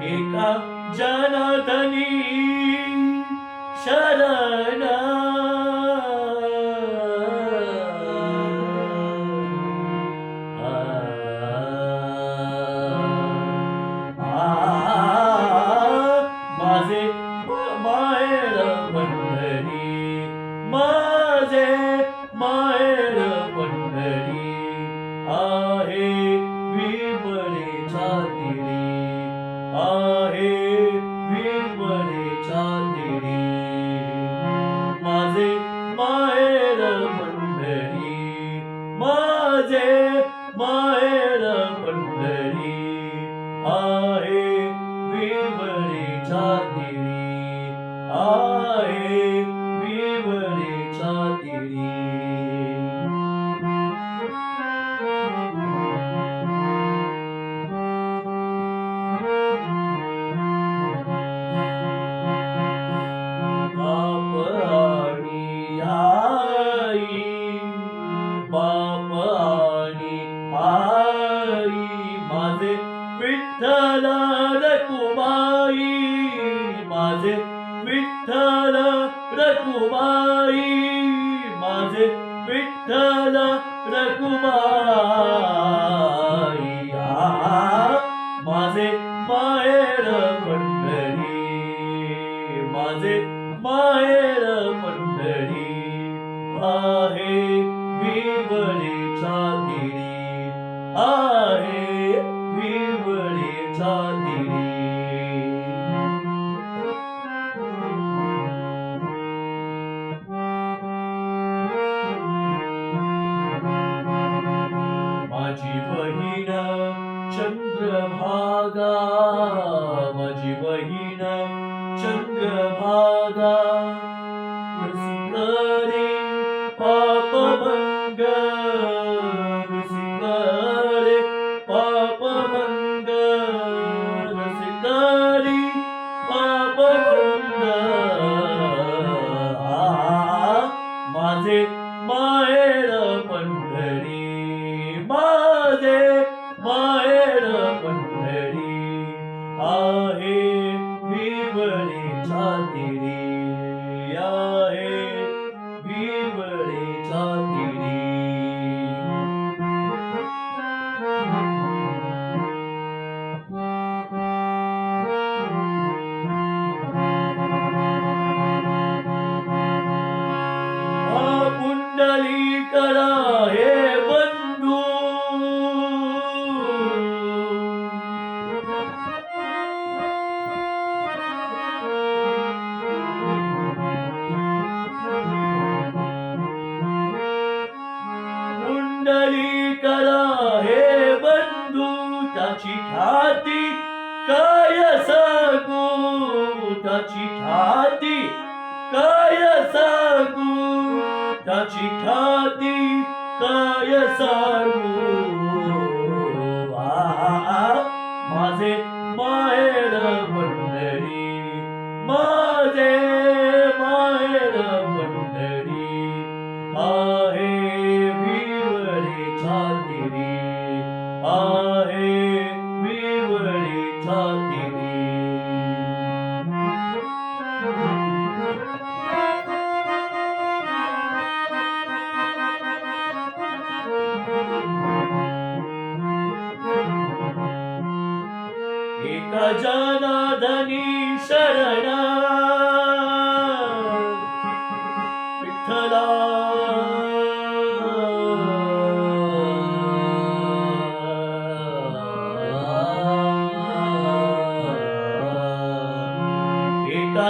एका जनार्दनी शरण माझे माहेर पंढरी, माझे माहेर पंढरी आहे भीमरेच्या तीरी, आहे भीमरेच्या तीरी. माझे माहेर पंढरी, माझे माहेर पंढरी आहे भीमरेच्या तीरी, आहे भीमरेच्या तीरी. बाप आणि आई, बाप आणि आई, माझे विठ्ठल रखुमाई, माझे विठ्ठल रखुमाई, माझे विठ्ठल रखुमाई. माझे माहेर पंढरी, माझे माहेर पंढरी आहे भीमरेच्या तीरी, आहे भीमरेच्या तीरी. माझी बहीण चंद्रभागा, माझी बहीण चंद्रभागा, रसिकरे पापभंग, रसिकरे पापभंग, रसिकरी पापभंग. माझे माहेर पंढरी, माझे माहेर पंढरी आहे भीमरेच्या तीरी, आहे भीमरेच्या तीरी. पुंडलीकरा हे बंधू, पुंडलीकरा हे बंधू, त्याची ख्याती काय सांगू, त्याची ख्याती काय सांगू, त्याची ख्याती काय सांगू. माझे माहेर पंढरी, माझे माहेर पंढरी आहे भीमरेच्या तीरी, आहे भीमरेच्या तीरी. एका जनार्दनी शरण विठ्ठला, एका